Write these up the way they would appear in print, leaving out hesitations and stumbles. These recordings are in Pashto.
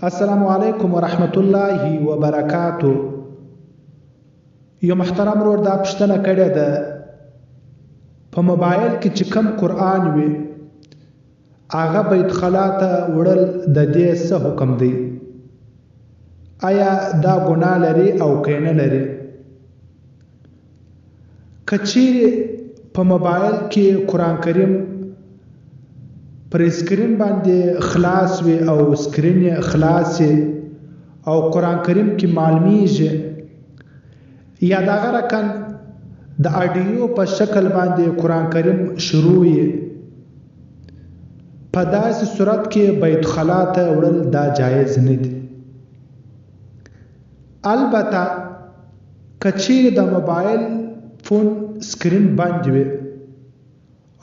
السلام علیکم ورحمت الله وبرکاتو. یو محترم ورور دا پوښتنه کړې ده په موبایل کې چې کوم قرآن وي هغه بیت خلا ته وړل د دې څه حکم دی؟ آیا دا ګناه لري او که نه لري؟ که چیرې په موبایل کې قرآن کریم پر سکرین باندې خلاص وي او سکرین یې خلاص او قرآن کریم کې معلومیږي یا دغه رقم د اډیو په شکل باندې قرآن کریم شروع وي، په داسې صورت کې بیت خلا ته وړل دا جایز نه دي. البته که چیرې د موبایل فون سکرین بند وي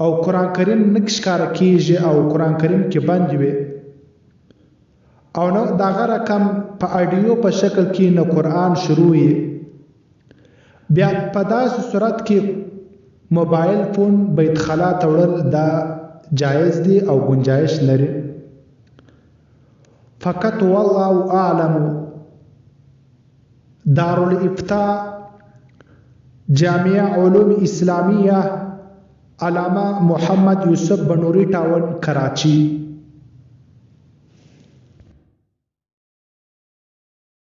او قرآن کریم نه ښکاره کیږي او قرآن کریم کې بند وي او نو دغه رقم په اډیو په شکل کې نه قرآن شروع وي، بیا په داسې صورت کې موبایل فون بیت خلا ته وړل دا جایز دی او گنجایش لري. فقط والله اعلم دارالفتاء جامعه علوم اسلامیه علامه محمد یوسف بنوری ټاون کراچی